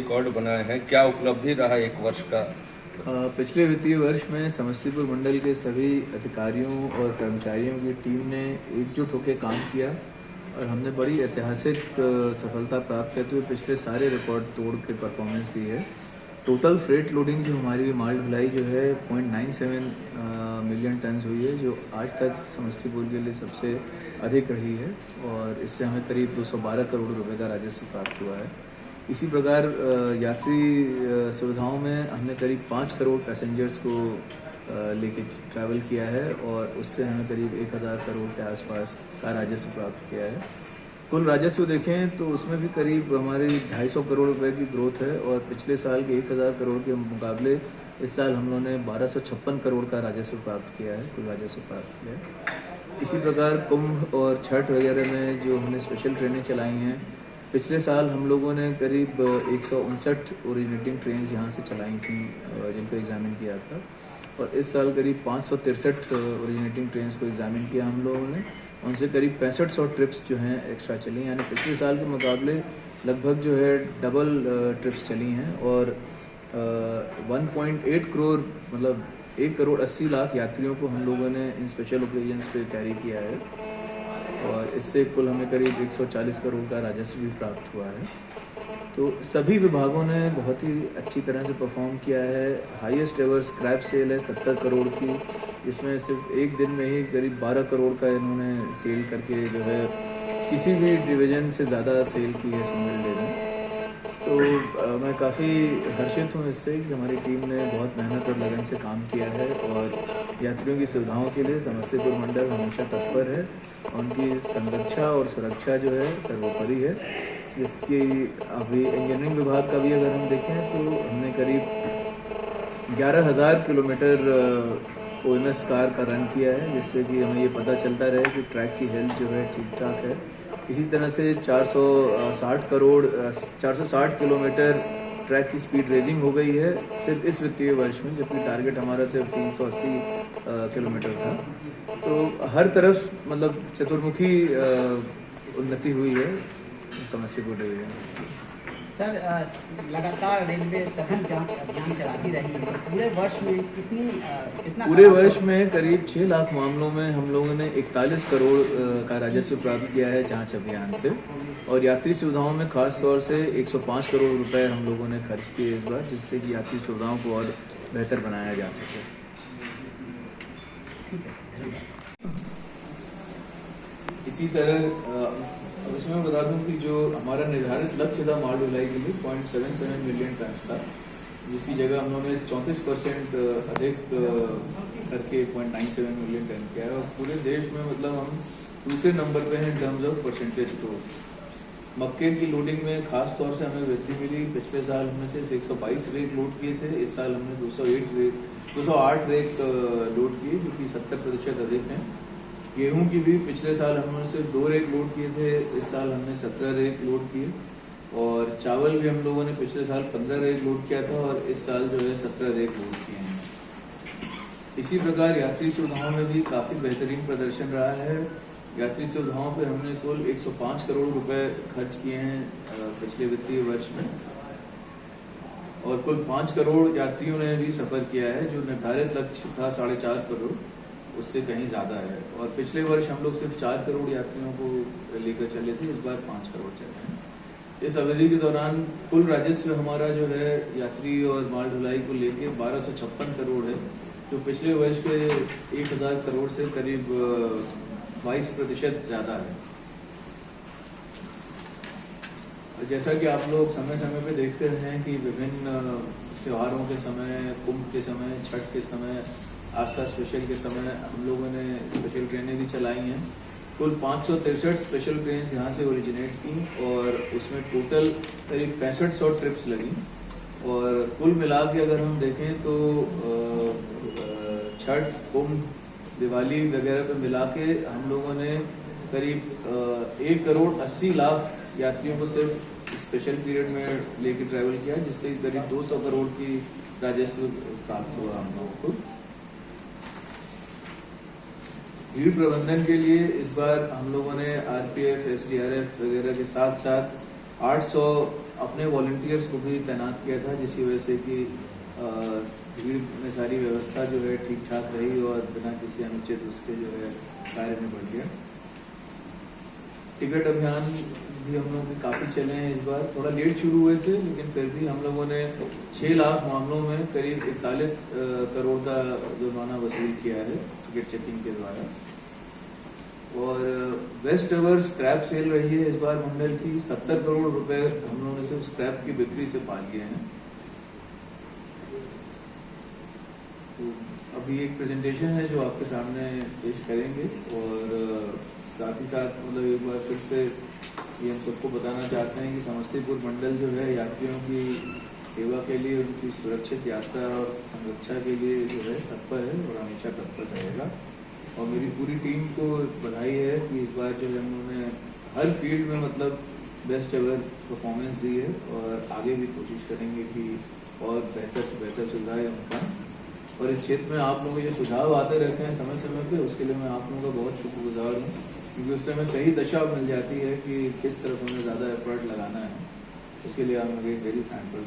Record बनाए हैं, क्या उपलब्धि रहा एक वर्ष का? पिछले वित्तीय वर्ष में समस्तीपुर मंडल के सभी अधिकारियों और कर्मचारियों की टीम ने एकजुट होकर काम किया और हमने बड़ी ऐतिहासिक सफलता प्राप्त करते हुए पिछले सारे रिकॉर्ड तोड़ के परफॉर्मेंस दी है। टोटल फ्रेट लोडिंग जो हमारी माल ढुलाई जो है 0.97 मिलियन टन हुई है, जो आज तक समस्तीपुर के लिए सबसे अधिक रही है और इससे हमें करीब 212 करोड़ रुपए का राजस्व प्राप्त हुआ है। इसी प्रकार यात्री सुविधाओं में हमने करीब 5 करोड़ पैसेंजर्स को लेके ट्रैवल किया है और उससे हमें करीब 1000 करोड़ के आसपास का राजस्व प्राप्त किया है। कुल राजस्व देखें तो उसमें भी करीब हमारी 250 करोड़ रुपए की ग्रोथ है और पिछले साल के 1000 करोड़ के मुकाबले इस साल हम लोगों ने 1256 करोड़ का राजस्व प्राप्त किया है, कुल राजस्व प्राप्त किया है। इसी प्रकार कुंभ और छठ वगैरह में जो हमने स्पेशल ट्रेनें चलाई हैं, पिछले साल हम लोगों ने करीब 159 ओरिजिनेटिंग ट्रेन यहाँ से चलाई थी जिनको एग्जामिन किया था और इस साल करीब 563 ओरिजिनेटिंग ट्रेन को एग्जामिन किया हम लोगों ने। उनसे करीब 6500 ट्रिप्स जो हैं एक्स्ट्रा चली, यानी पिछले साल के मुकाबले लगभग जो है डबल ट्रिप्स चली हैं और 1.8 करोड़ मतलब 1 करोड़ 80 लाख यात्रियों को हम लोगों ने इन स्पेशल ओकेजन्स पे कैरी किया है और इससे कुल हमें करीब 140 करोड़ का राजस्व भी प्राप्त हुआ है। तो सभी विभागों ने बहुत ही अच्छी तरह से परफॉर्म किया है। हाईएस्ट एवर स्क्रैप सेल है 70 करोड़ की, जिसमें सिर्फ एक दिन में ही करीब 12 करोड़ का इन्होंने सेल करके जो है किसी भी डिवीज़न से ज़्यादा सेल की है सिंगल डे में। तो मैं काफ़ी हर्षित हूँ इससे कि हमारी टीम ने बहुत मेहनत और लगन से काम किया है और यात्रियों की सुविधाओं के लिए समस्तीपुर मंडल हमेशा तत्पर है। उनकी संरक्षा और सुरक्षा जो है सर्वोपरि है, जिसकी अभी इंजीनियरिंग विभाग का भी अगर हम देखें तो हमने करीब 11,000 किलोमीटर OMS कार का रन किया है, जिससे कि हमें ये पता चलता रहे कि ट्रैक की हेल्थ जो है ठीक ठाक है। इसी तरह से 460 किलोमीटर ट्रैक की स्पीड रेजिंग हो गई है सिर्फ इस वित्तीय वर्ष में, जबकि टारगेट हमारा सिर्फ 380 किलोमीटर था। तो हर तरफ मतलब चतुर्मुखी उन्नति हुई है समस्तीपुर डिवीजन। सर, लगातार रेलवे सघन जांच अभियान चलाती रही है। पूरे वर्ष में कितना पूरे वर्ष में करीब 6 लाख मामलों में हम लोगों ने 41 करोड़ का राजस्व प्राप्त किया है जांच अभियान से और यात्री सुविधाओं में खास तौर से 105 करोड़ रुपए हम लोगों ने खर्च किए इस बार, जिससे कि यात्री सुविधाओं को और बेहतर बनाया जा सके। ठीक है सर, धन्यवाद। इसी तरह अब इसमें बता दूं कि जो हमारा निर्धारित लक्ष्य था माल ढुलाई के लिए 0.77 मिलियन टन था, जिसकी जगह हम लोगों ने 34% अधिक करके 0.97 मिलियन टन किया है और पूरे देश में मतलब हम दूसरे नंबर पे हैं in terms of percentage growth. मक्के की लोडिंग में खास तौर से हमें वृद्धि मिली। पिछले साल हमने सिर्फ 122 रेक लोड किए थे, इस साल हमने 208 रेक लोड किए, जो कि 70% अधिक हैं। गेहूं की भी पिछले साल हमने सिर्फ 2 रेक लोड किए थे, इस साल हमने 17 रेक लोड किए और चावल भी हम लोगों ने पिछले साल 15 रेक लोड किया था और इस साल जो है 17 रेक लोड किए हैं। इसी प्रकार यात्री सुविधाओं में भी काफ़ी बेहतरीन प्रदर्शन रहा है। यात्री सुविधाओं पे हमने कुल 105 करोड़ रुपए खर्च किए हैं पिछले वित्तीय वर्ष में और कुल 5 करोड़ यात्रियों ने भी सफ़र किया है, जो निर्धारित लक्ष्य था 4.5 करोड़, उससे कहीं ज़्यादा है। और पिछले वर्ष हम लोग सिर्फ 4 करोड़ यात्रियों को लेकर चले थे, इस बार 5 करोड़ चले हैं। इस अवधि के दौरान कुल राजस्व हमारा जो है यात्री और माल ढुलाई को लेके 1256 करोड़ है, जो पिछले वर्ष के 1000 करोड़ से करीब 22% ज़्यादा है। और जैसा कि आप लोग समय समय पे देखते हैं कि विभिन्न त्योहारों के समय, कुंभ के समय, छठ के समय, आस्था स्पेशल के समय हम लोगों ने स्पेशल ट्रेनें भी चलाई हैं। कुल 563 स्पेशल ट्रेन यहाँ से ओरिजिनेट की और उसमें टोटल करीब 6500 ट्रिप्स लगी और कुल मिला के अगर हम देखें तो छठ, कुंभ, दिवाली वगैरह पे मिला के हम लोगों ने करीब 1 करोड़ 80 लाख यात्रियों को सिर्फ स्पेशल पीरियड में लेके ट्रैवल किया, जिससे करीब 200 करोड़ की राजस्व प्राप्त हुआ हम लोगों को। भीड़ प्रबंधन के लिए इस बार हम लोगों ने RPF, SDRF वगैरह के साथ साथ 800 अपने वॉलंटियर्स को भी तैनात किया था, जिसकी वजह से कि भीड़ में सारी व्यवस्था जो है ठीक ठाक रही और बिना किसी अनुचित उसके जो है कार्य में बढ़ गया। टिकट अभियान भी हम लोग काफ़ी चले हैं इस बार, थोड़ा लेट शुरू हुए थे लेकिन फिर भी हम लोगों ने 6 लाख मामलों में करीब 41 करोड़ का जुर्माना वसूल किया है टिकट चेकिंग के द्वारा। और बेस्ट एवर स्क्रैप सेल रही है इस बार मंडल की, 70 करोड़ रुपए हम लोगों ने सिर्फ स्क्रैप की बिक्री से पा लिए हैं। तो अभी एक प्रेजेंटेशन है जो आपके सामने पेश करेंगे और साथ ही साथ मतलब एक बार फिर से ये हम सबको बताना चाहते हैं कि समस्तीपुर मंडल जो है यात्रियों की सेवा के लिए, उनकी सुरक्षित यात्रा और संरक्षा के लिए जो है तत्पर है और हमेशा तत्पर रहेगा। और मेरी पूरी टीम को बधाई है कि इस बार जो है उन्होंने हर फील्ड में मतलब बेस्ट एवर परफॉर्मेंस दी है और आगे भी कोशिश करेंगे कि और बेहतर से बेहतर सुधार उनका। और इस क्षेत्र में आप लोगों के जो सुझाव आते रहते हैं समय समय पे, उसके लिए मैं आप लोगों का बहुत शुक्रगुजार हूँ, क्योंकि उससे हमें सही दशा मिल जाती है कि किस तरफ हमें ज़्यादा एफर्ट लगाना है। उसके लिए आप मुझे वेरी थैंकफुल।